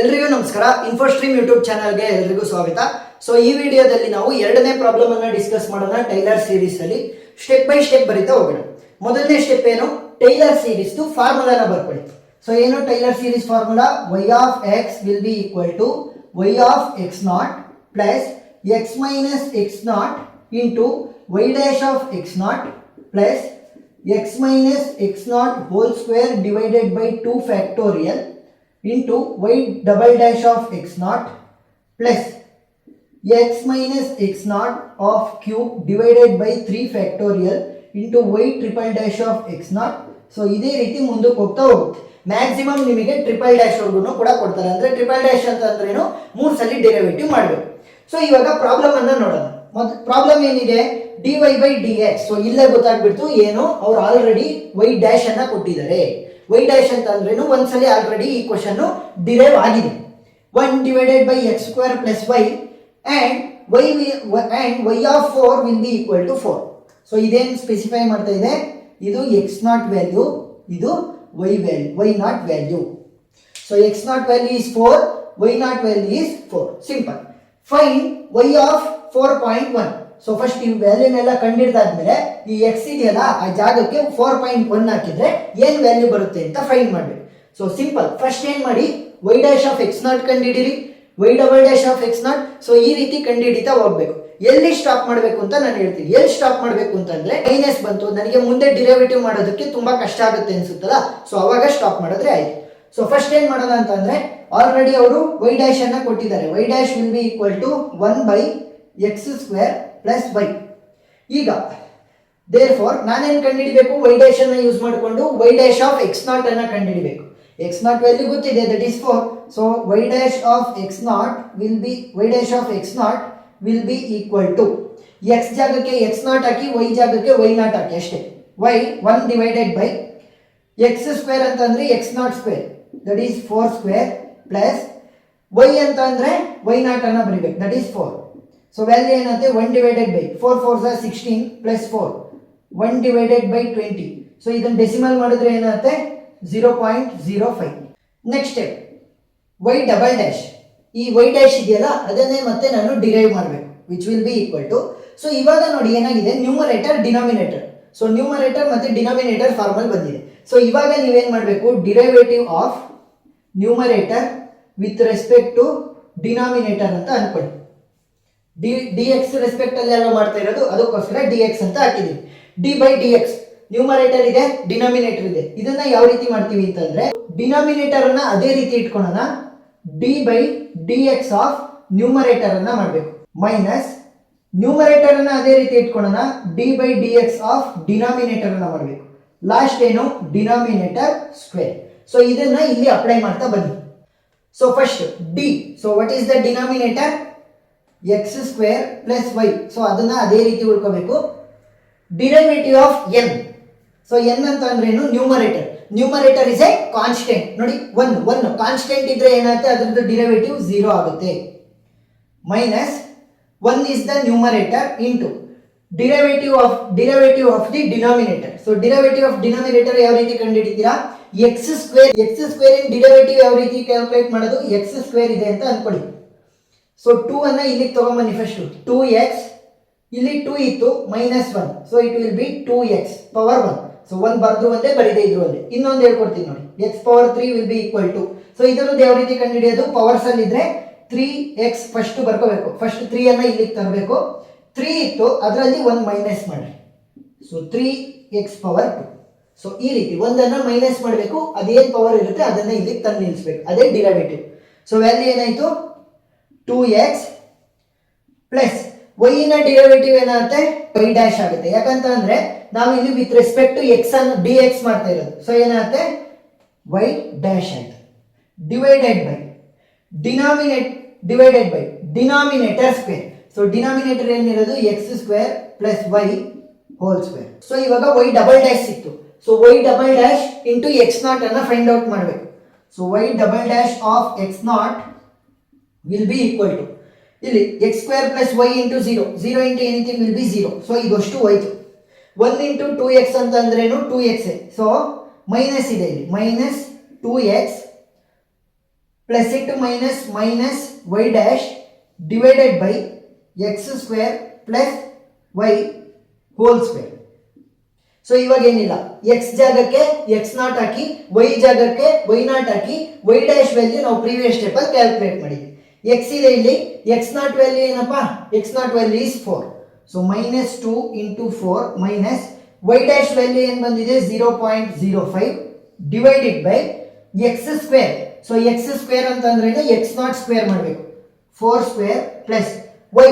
ಎಲ್ರಿಗೂ ನಮಸ್ಕಾರ. ಇನ್ಫೋಸ್ಟ್ರೀಮ್ ಯೂಟ್ಯೂಬ್ ಚಾನಲ್ಗೆ ಎಲ್ರಿಗೂ ಸ್ವಾಗತ. ಸೊ ಈ ವಿಡಿಯೋದಲ್ಲಿ ನಾವು ಎರಡನೇ ಪ್ರಾಬ್ಲಮ್ ಅನ್ನ ಡಿಸ್ಕಸ್ ಮಾಡೋಣ ಟೈಲರ್ ಸೀರೀಸ್ ಅಲ್ಲಿ. ಸ್ಟೆಪ್ ಬೈ ಸ್ಟೆಪ್ ಬರಿತಾ ಹೋಗೋಣ. ಮೊದಲನೇ ಸ್ಟೆಪ್ ಏನು, ಟೈಲರ್ ಸೀರೀಸ್ ಫಾರ್ಮುಲಾನ ಬರ್ಕೊಳ್ಳಿ. ಸೊ ಏನು tailor series formula, y of x will be equal to y of x naught plus x minus x naught into y dash of x naught plus x minus x naught whole square divided by 2 factorial into y double dash of x naught plus x minus x naught of cube divided by 3 factorial into y triple dash of x naught. So ಇದೇ ರೀತಿ ಮುಂದಕ್ಕೆ ಹೋಗ್ತಾ ಹೋಗುತ್ತೆ. Maximum ನಿಮಗೆ triple dash ವರ್ಗು ಕೂಡ ಕೊಡ್ತಾರೆ. ಅಂದ್ರೆ ಟ್ರಿಪಲ್ ಡ್ಯಾಶ್ ಅಂತ ಅಂದ್ರೇನು, 3 ಸಲ ಡೆರಿವೇಟಿವ್ ಮಾಡಬೇಕು. ಸೊ ಇವಾಗ ಪ್ರಾಬ್ಲಮ್ ಅನ್ನ ನೋಡೋಣ. ಪ್ರಾಬ್ಲಮ್ ಏನಿದೆ, dy by dx. ಸೊ ಇಲ್ಲೇ ಗೊತ್ತಾಗ್ಬಿಡ್ತು ಏನು, ಅವ್ರು ಆಲ್ರೆಡಿ y ಡ್ಯಾಶ್ ಅನ್ನ ಕೊಟ್ಟಿದ್ದಾರೆ. y ಡ್ಯಾಶ್ ಅಂತ ಅಂದ್ರೇನು, ಒಂದ್ಸಲಿ ಆಲ್ರೆಡಿ ಈ ಕ್ವಶನ್ ಡಿರೈವ್ ಆಗಿದೆ. 1 divided by x square plus y and y of 4 will be equal to 4. So ಇದೇನು ಸ್ಪೆಸಿಫೈ ಮಾಡ್ತಾ ಇದೆ, ಇದು x naught ವ್ಯಾಲ್ಯೂ, ಇದು y value, y naught value. So x naught value is 4, y naught value is 4. Simple. Find y of 4.1. So first ಈ ವ್ಯಾಲ್ಯೂನೆಲ್ಲ ಕಂಡಿಡ್ದಾದ್ಮೇಲೆ ಈ x ಇದೆಯಲ್ಲ ಆ ಜಾಗಕ್ಕೆ 4.1 ಹಾಕಿದ್ರೆ ಏನ್ ವ್ಯಾಲ್ಯೂ ಬರುತ್ತೆ ಅಂತ ಫೈಂಡ್ ಮಾಡಬೇಕು. So simple. ಫಸ್ಟ್ ಏನ್ ಮಾಡಿ, y dash of x naught ಕಂಡಿಡಿರಿ, y double dash of x naught. So ಈ ರೀತಿ ಕಂಡಿಡಿತಾ ಹೋಗ್ಬೇಕು. ಎಲ್ಲಿ ಸ್ಟಾಪ್ ಮಾಡಬೇಕು ಅಂತ ನಾನು ಹೇಳ್ತೀನಿ. ಎಲ್ಲಿ ಸ್ಟಾಪ್ ಮಾಡಬೇಕು ಅಂತಂದ್ರೆ, ಮೈನಸ್ ಬಂತು, ನನಗೆ ಮುಂದೆ ಡಿರೈವೇಟಿವ್ ಮಾಡೋದಕ್ಕೆ ತುಂಬಾ ಕಷ್ಟ ಆಗುತ್ತೆ ಅನ್ಸುತ್ತಲ್ಲ, ಸೊ ಅವಾಗ ಸ್ಟಾಪ್ ಮಾಡಿದ್ರೆ ಆಯ್ತು. ಸೊ ಫಸ್ಟ್ ಏನ್ ಮಾಡೋಣ ಅಂತಂದ್ರೆ, ಆಲ್ರೆಡಿ ಅವರು y ಡ್ಯಾಶ್ ಅನ್ನ ಕೊಟ್ಟಿದ್ದಾರೆ. y dash will be equal to 1 by x square plus y. ಈಗ ದೇರ್ಫೋರ್ ನಾನೇನ್ ಕಂಡುಹಿಡಿಬೇಕು, y ಡ್ಯಾಶ್ ಅನ್ನ ಯೂಸ್ ಮಾಡಿಕೊಂಡು y dash of x naught ಅನ್ನ ಕಂಡುಹಿಡಿಬೇಕು. x ನಾಟ್ ವ್ಯಾಲ್ಯೂ ಗೊತ್ತಿದೆ, that is 4. So y dash of x naught will be equal to x ಜಾಗಕ್ಕೆ x naught ಹಾಕಿ, y ಜಾಗಕ್ಕೆ y ನಾಟ್ ಹಾಕಿ ಅಷ್ಟೇ. y 1 divided by x square ಅಂತ ಅಂದ್ರೆ x naught square, that is 4 square plus y ಅಂತ ಅಂದ್ರೆ y not ಅನ್ನ ಬರೀಬೇಕು, ದಟ್ ಈಸ್ 4. ಸೊ ವ್ಯಾಲ್ಯೂ ಏನಂತೆ, 1 divided by 4 4 16 plus 4 1 divided by 20. So ಇದನ್ನ ಡೆಸಿಮಲ್ ಮಾಡಿದ್ರೆ ಏನಾಗುತ್ತೆ, 0.05. Next step, y double dash. ಈ y ಡ್ಯಾಶ್ ಇದೆಯಲ್ಲ ಅದನ್ನೇ ಮತ್ತೆ ನಾನು ಡಿರೈವ್ ಮಾಡಬೇಕು, which will be equal to. So ಇವಾಗ ನೋಡಿ ಏನಾಗಿದೆ, ನ್ಯೂಮರೇಟರ್ ಡಿನಾಮಿನೇಟರ್. ಸೊ ನ್ಯೂಮರೇಟರ್ ಮತ್ತೆ ಡಿನಾಮಿನೇಟರ್ ಫಾರ್ಮಲ್ ಬಂದಿದೆ. ಸೊ ಇವಾಗ ನೀವೇನ್ ಮಾಡಬೇಕು, derivative of numerator with respect to denominator ಅಂತ ಅನ್ಕೊಳ್ಳಿ. dx ರೆಸ್ಪೆಕ್ಟ್ ಅಲ್ಲಿ ಎಲ್ಲ ಮಾಡ್ತಾ ಇರೋದು, ಅದಕ್ಕೋಸ್ಕರ dx ಅಂತ ಹಾಕಿದೀವಿ. d by dx, ನ್ಯೂಮರೇಟರ್ ಇದೆ, ಡಿನಾಮಿನೇಟರ್ ಇದೆ. ಇದನ್ನ ಯಾವ ರೀತಿ ಮಾಡ್ತೀವಿ ಅಂತಂದ್ರೆ, ಡಿನಾಮಿನೇಟರ್ ಅನ್ನ ಅದೇ ರೀತಿ ಇಟ್ಕೊಳ್ಳೋಣ, d by dx of numerator ಅನ್ನ ಮಾಡಬೇಕು, ಮೈನಸ್ ನ್ಯೂಮರೇಟರ್ ಅನ್ನ ಅದೇ ರೀತಿ ಇಟ್ಕೊಳ್ಳೋಣ, d by dx of denominator ಅನ್ನ ಮಾಡಬೇಕು. ಲಾಸ್ಟ್ ಏನು, ಡಿನಾಮಿನೇಟರ್ ಸ್ಕ್ವೇರ್. ಸೊ ಇದನ್ನ ಇಲ್ಲಿ ಅಪ್ಲೈ ಮಾಡ್ತಾ ಬನ್ನಿ. So first d. So what is the denominator, x square plus y. So ಅದನ್ನ ಅದೇ ರೀತಿ ಉಳ್ಕೋಬೇಕು. Derivative of n. So n ಅಂತ ಅಂದ್ರೆ ಏನು, numerator. Numerator is a constant. ನೋಡಿ 1 ಕಾನ್ಸ್ಟೆಂಟ್ ಇದ್ರೆ ಏನಾಗುತ್ತೆ, ಅದರದ್ದು ಡಿರೈವೇಟಿವ್ 0 ಆಗುತ್ತೆ. Minus 1 is the numerator into derivative of the denominator. So derivative of denominator ಯಾವ ರೀತಿ ಕಂಡುಹಿಡಿತೀರಾ, x ಸ್ಕ್ವೇರ್ ಇನ್ ಡಿರೈವೇಟಿವ್ ಯಾವ ರೀತಿ ಕ್ಯಾಲ್ಕುಲೇಟ್ ಮಾಡೋದು, x ಸ್ಕ್ವೇರ್ ಇದೆ ಅಂತ ಅನ್ಕೊಳ್ಳಿ. ಸೊ 2 ಅನ್ನ ಇಲ್ಲಿಗೆ ತಗೊಂಬನ್ನಿ. ಫಸ್ಟ್ 2x, ಇಲ್ಲಿ 2 ಇತ್ತು, minus 1. So it will be 2x power 1. So 1 ಬರ್ದು ಒಂದೇ, ಬರೀದೇ ಇದ್ರು ಒಂದೇ. ಇನ್ನೊಂದು ಹೇಳ್ಕೊಡ್ತೀನಿ ನೋಡಿ, x power 3 will be equal to. So ಇದರದ್ದು ಯಾವ ರೀತಿ ಕಂಡುಹಿಡಿಯೋದು, ಪವರ್ಸ್ ಅಲ್ಲಿ ಇದ್ರೆ 3x ಫಸ್ಟ್ ಬರ್ಕೋಬೇಕು. ಫಸ್ಟ್ 3 ಅನ್ನ ಇಲ್ಲಿಗೆ ತರಬೇಕು. 3 ಇತ್ತು, ಅದರಲ್ಲಿ 1 ಮೈನಸ್ ಮಾಡಿ. So 3x power 2. ಸೊ ಈ ರೀತಿ ಒಂದನ್ನ ಮೈನಸ್ ಮಾಡಬೇಕು, ಅದೇನ್ ಪವರ್ ಇರುತ್ತೆ ಅದನ್ನ ಇಲ್ಲಿಗೆ ತಂದು ನಿಲ್ಲಿಸಬೇಕು, ಅದೇ ಡಿರೈವೇಟಿವ್. ಸೊ ವ್ಯಾಲ್ಯೂ ಏನಾಯ್ತು, 2x ಪ್ಲಸ್ y ನ ಡಿರೈವೇಟಿವ್ ಏನಾಗುತ್ತೆ, y ಡ್ಯಾಶ್ ಆಗುತ್ತೆ. ಯಾಕಂತ ಅಂದ್ರೆ ನಾವು ಇಲ್ಲಿ ವಿತ್ ರೆಸ್ಪೆಕ್ಟ್ ಟು x ಅನ್ನು dx ಮಾಡ್ತಾ ಇರೋದು. ಸೊ ಏನಾಗುತ್ತೆ, y ಡ್ಯಾಶ್ ಆಯ್ತು. Divided by denominator square. So denominator ಏನಿರೋದು x square plus y whole square. So ಇವಾಗ y ಡಬಲ್ ಡ್ಯಾಶ್ ಸಿಕ್ತು. So y double dash into x naught ಅನ್ನ find out ಮಾಡಬೇಕು. So y double dash of x naught will be equal to, ಇಲ್ಲಿ x square plus y into 0 into anything will be 0. So ಇದಷ್ಟು ಹೋಯ್ತು. 1 into 2x ಅಂತ ಅಂದ್ರೇನು, 2x. So minus ಇದೆ ಇಲ್ಲಿ, minus 2x plus into minus minus y dash divided by x square plus y whole square. So ಇವಾಗ ಏನಿಲ್ಲ, x ಜಾಗಕ್ಕೆ x naught ಹಾಕಿ, ವೈ ಜಾಗಕ್ಕೆ ವೈ ನಾಟ್ ಹಾಕಿ, ವೈ ಡ್ಯಾಶ್ ವ್ಯಾಲ್ಯೂ ನಾವು ಪ್ರೀವಿಯಸ್ ಸ್ಟೆಪ್ ಅಲ್ಲಿ ಕ್ಯಾಲ್ಕುಲೇಟ್ ಮಾಡಿದ್ವಿ. ಎಕ್ಸ್ ಇದೆ ಇಲ್ಲಿ, ಎಕ್ಸ್ ನಾಟ್ ವ್ಯಾಲ್ಯೂ ಏನಪ್ಪಾ, x naught value is 4. So minus 2 into 4 minus y dash value ಏನು ಬಂದಿದೆ 0.05 divided by x square. So x square ಅಂತಂದ್ರೆ ಎಕ್ಸ್ ನಾಟ್ ಸ್ಕ್ವೇರ್ ಮಾಡಬೇಕು, 4 square plus y.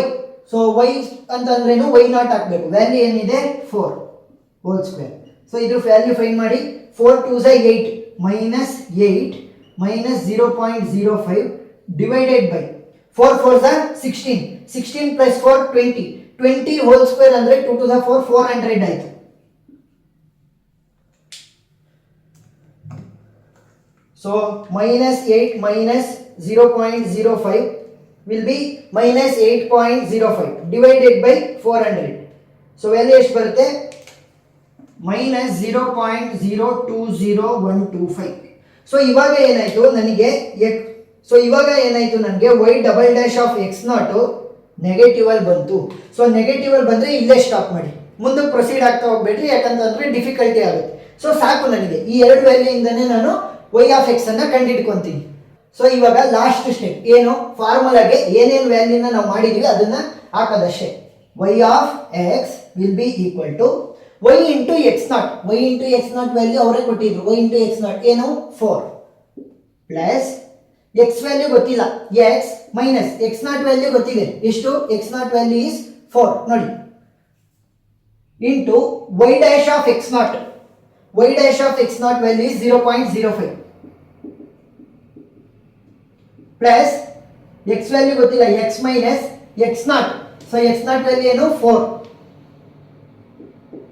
So y ಅಂತಂದ್ರೇನು y naught ಹಾಕಬೇಕು, value ಏನಿದೆ 4 whole square. So ಇದ್ರ value find ಮಾಡಿ. 4 2s 8 minus 8 minus 0.05 divided by 4 4s 16, 16 plus 4 20, 20 whole square ಅಂದ್ರೆ 2 to the 4 400 ಆಯ್ತು. So minus 8 minus 0.05 will be minus 8.05 divided by 400. So value ಎಷ್ಟು ಬರುತ್ತೆ, minus 0.020125. So ಇವಾಗ ಏನಾಯ್ತು ನನಗೆ y double dash of x naught negative ಅಲ್ಲಿ ಬಂತು. ಸೊ ನೆಗೆಟಿವ್ ಅಲ್ಲಿ ಬಂದ್ರೆ ಇಲ್ಲೇ ಸ್ಟಾಪ್ ಮಾಡಿ, ಮುಂದಕ್ಕೆ ಪ್ರೊಸೀಡ್ ಆಗ್ತಾ ಹೋಗ್ಬೇಡ್ರಿ, ಯಾಕಂತಂದ್ರೆ ಡಿಫಿಕಲ್ಟಿ ಆಗುತ್ತೆ. ಸೊ ಸಾಕು ನನಗೆ ಈ ಎರಡು ವ್ಯಾಲ್ಯೂ ಇಂದಾನೆ ನಾನು ವೈ ಆಫ್ ಎಕ್ಸ್ ಅನ್ನ ಕಂಡುಹಿಡ್ಕೊಂತೀನಿ. ಸೊ ಇವಾಗ ಲಾಸ್ಟ್ ಸ್ಟೆಪ್ ಏನು, ಫಾರ್ಮುಲಾಗೆ ಏನೇನು ವ್ಯಾಲ್ಯೂನ ನಾವು ಮಾಡಿದೀವಿ ಅದನ್ನ ಹಾಕೋದಷ್ಟೇ. Y of x will be equal to y into x naught. Y into x naught value ಅವರೇ ಕೊಟ್ಟಿದ್ರು, ವೈ ಇಂಟು ಎಕ್ಸ್ ನಾಟ್ ಏನು 4 ಪ್ಲಸ್ ಎಕ್ಸ್ ವ್ಯಾಲ್ಯೂ ಗೊತ್ತಿಲ್ಲ x minus x naught value ಗೊತ್ತಿದೆ ಎಷ್ಟು, ಎಕ್ಸ್ ನಾಟ್ ವ್ಯಾಲ್ಯೂ ಇಸ್ 4 ನೋಡಿ, into y dash of x naught. Y dash of x naught value is 0.05 plus x value ಗೊತ್ತಿಲ್ಲ x minus x naught. So x naught value ಏನು 4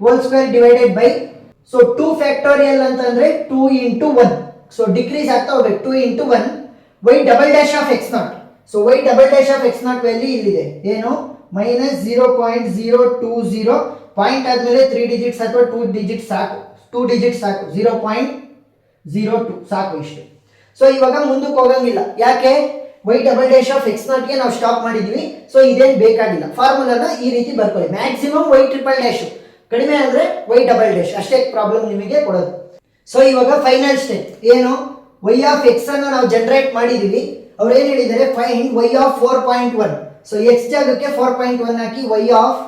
whole square divided by. So 2 factorial ಅಂತಂದ್ರೆ 2 into 1. So decrease ಆಗ್ತಾ ಹೋಗ್ಬೇಕು, 2 into 1 y double dash of x naught. So y double dash of x naught value ಇಲ್ಲಿದೆ ಏನು minus 0.020, point ಆದ್ಮೇಲೆ 3 digits ಅಥವಾ 2 digits ಸಾಕು, 2 digits ಸಾಕು, 0.02 ಸಾಕು ಇಷ್ಟು. ಸೊ ಇವಾಗ ಮುಂದಕ್ಕೆ ಹೋಗಂಗಿಲ್ಲ, ಯಾಕೆ y double dash of x ನಾಟ್ಗೆ ನಾವು ಸ್ಟಾಪ್ ಮಾಡಿದ್ವಿ. ಸೊ ಇದೇನು ಬೇಕಾಗಿಲ್ಲ, ಫಾರ್ಮುಲಾನ ಈ ರೀತಿ ಬರ್ಕೊಳ್ಳಿ. ಮ್ಯಾಕ್ಸಿಮಮ್ ವೈ ಟ್ರಿಪಲ್ ಡ್ಯಾಶ್, ಕಡಿಮೆ ಅಂದ್ರೆ ವೈ ಡಬಲ್ ಡ್ಯಾಶ್, ಅಷ್ಟೇ ಪ್ರಾಬ್ಲಮ್ ನಿಮಗೆ ಕೊಡೋದು. ಸೊ ಇವಾಗ ಫೈನಲ್ ಸ್ಟೆಪ್ ಏನು, ವೈ ಆಫ್ ಎಕ್ಸ್ ಅನ್ನು ನಾವು ಜನರೇಟ್ ಮಾಡಿದೀವಿ. ಅವ್ರು ಏನ್ ಹೇಳಿದ್ದಾರೆ, find y of 4.1. So x ಜಾಗಕ್ಕೆ 4.1 ಹಾಕಿ y of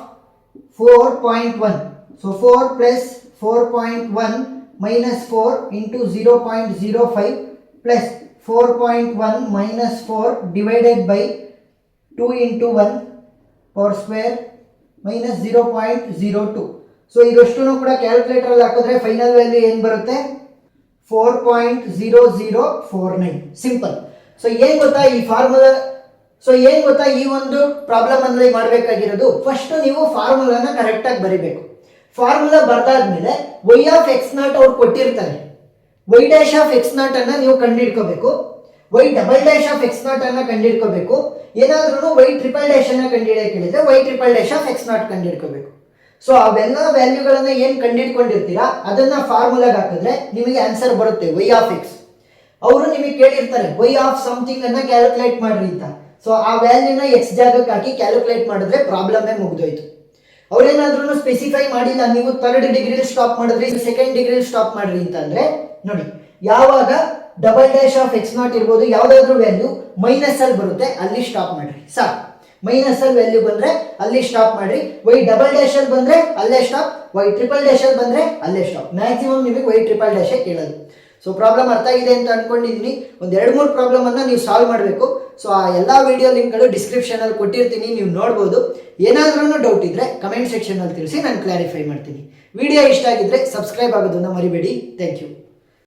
4.1. So 4 plus 4.1 minus 4 into 0.05 plus 4.1 minus 4 divided by 2 into 1 power square minus 0.02. So ಇದಷ್ಟು ಕೂಡ ಕ್ಯಾಲ್ಕುಲೇಟರ್ ಅಲ್ಲಿ ಹಾಕಿದ್ರೆ ಫೈನಲ್ ವ್ಯಾಲ್ಯೂ ಏನು ಬರುತ್ತೆ 4.0049. ಸಿಂಪಲ್. ಸೊ ಏನ್ ಗೊತ್ತಾ ಈ ಫಾರ್ಮುಲಾ, ಈ ಒಂದು ಪ್ರಾಬ್ಲಮ್ ಅಲ್ಲಿ ಮಾಡಬೇಕಾಗಿರೋದು, ಫಸ್ಟ್ ನೀವು ಫಾರ್ಮುಲಾನ ಕರೆಕ್ಟ್ ಆಗಿ ಬರೀಬೇಕು. ಫಾರ್ಮುಲಾ ಬರ್ದಾದ್ಮೇಲೆ ವೈ ಆಫ್ ಎಕ್ಸ್ ನಾಟ್ ಅವ್ರು ಕೊಟ್ಟಿರ್ತಾರೆ, y dash of x naught ಅನ್ನ ನೀವು ಕಂಡುಹಿಡ್ಕೋಬೇಕು, y double dash of x naught ಅನ್ನ ಕಂಡುಹಿಡ್ಕೋಬೇಕು. ಏನಾದ್ರೂ ವೈ ಟ್ರಿಪಲ್ ಡ್ಯಾಶ್ ಅನ್ನ ಕಂಡುಹಿಡಿಯಕ್ಕೆ ಹೇಳಿದ್ರೆ y triple dash of x naught ಕಂಡುಹಿಡ್ಕೋಬೇಕು. ಸೊ ಅವೆಲ್ಲ ವ್ಯಾಲ್ಯೂಗಳನ್ನ ಏನ್ ಕಂಡುಹಿಡ್ಕೊಂಡಿರ್ತೀರಾ ಅದನ್ನ ಫಾರ್ಮುಲಾಗೆ ಹಾಕಿದ್ರೆ ನಿಮಗೆ ಆನ್ಸರ್ ಬರುತ್ತೆ ವೈ ಆಫ್ ಎಕ್ಸ್. ಅವರು ನಿಮಗೆ ಕೇಳಿರ್ತಾರೆ ವೈ ಆಫ್ ಸಮಥಿಂಗ್ ಅನ್ನ ಕ್ಯಾಲ್ಕುಲೇಟ್ ಮಾಡ್ರಿ ಅಂತ. ಸೊ ಆ ವ್ಯಾಲ್ಯೂನ ಎಕ್ಸ್ ಜಾಗಕ್ಕೆ ಹಾಕಿ ಕ್ಯಾಲ್ಕುಲೇಟ್ ಮಾಡಿದ್ರೆ ಪ್ರಾಬ್ಲಮ್ ಮುಗಿದೋಯ್ತು. ಅವ್ರೇನಾದ್ರೂ ಸ್ಪೆಸಿಫೈ ಮಾಡಿಲ್ಲ, ನೀವು 3rd ಡಿಗ್ರಿ ಸ್ಟಾಪ್ ಮಾಡಿದ್ರಿ, 2nd ಡಿಗ್ರಿ ಸ್ಟಾಪ್ ಮಾಡ್ರಿ ಅಂತ ಅಂದ್ರೆ ನೋಡಿ, ಯಾವಾಗ double dash of x not ಇರ್ಬೋದು, ಯಾವ್ದಾದ್ರು ವ್ಯಾಲ್ಯೂ ಮೈನಸ್ ಅಲ್ಲಿ ಬರುತ್ತೆ ಅಲ್ಲಿ ಸ್ಟಾಪ್ ಮಾಡ್ರಿ ಸಾಕು. ಮೈನಸ್ ಅಲ್ಲಿ ವ್ಯಾಲ್ಯೂ ಬಂದ್ರೆ ಅಲ್ಲಿ ಸ್ಟಾಪ್ ಮಾಡ್ರಿ. ವೈ ಡಬಲ್ ಡ್ಯಾಶ್ ಅಲ್ಲಿ ಬಂದ್ರೆ ಅಲ್ಲೇ ಸ್ಟಾಪ್, ವೈ ಟ್ರಿಪಲ್ ಡ್ಯಾಶ್ ಅಲ್ಲಿ ಬಂದ್ರೆ ಅಲ್ಲೇ ಸ್ಟಾಪ್. ಮ್ಯಾಕ್ಸಿಮಮ್ ನಿಮಗೆ ವೈ ಟ್ರಿಪಲ್ ಡ್ಯಾಶ್ ಕೇಳೋದು. ಸೊ ಪ್ರಾಬ್ಲಮ್ ಅರ್ಥ ಆಗಿದೆ ಅಂತ ಅನ್ಕೊಂಡಿದ್ದೀನಿ. ಒಂದು 2-3 ಪ್ರಾಬ್ಲಮ್ ಅನ್ನ ನೀವು ಸಾಲ್ವ್ ಮಾಡಬೇಕು. ಸೊ ಆ ಎಲ್ಲ ವಿಡಿಯೋ ಲಿಂಕ್ಗಳು ಡಿಸ್ಕ್ರಿಪ್ಷನ್ ಅಲ್ಲಿ ಕೊಟ್ಟಿರ್ತೀನಿ, ನೀವು ನೋಡ್ಬೋದು. ಏನಾದ್ರೂ ಡೌಟ್ ಇದ್ರೆ ಕಮೆಂಟ್ ಸೆಕ್ಷನ್ ಅಲ್ಲಿ ತಿಳಿಸಿ, ನಾನು ಕ್ಲಾರಿಫೈ ಮಾಡ್ತೀನಿ. ವಿಡಿಯೋ ಇಷ್ಟ ಆಗಿದ್ರೆ ಸಬ್ಸ್ಕ್ರೈಬ್ ಆಗೋದನ್ನ ಮರಿಬೇಡಿ. Thank you.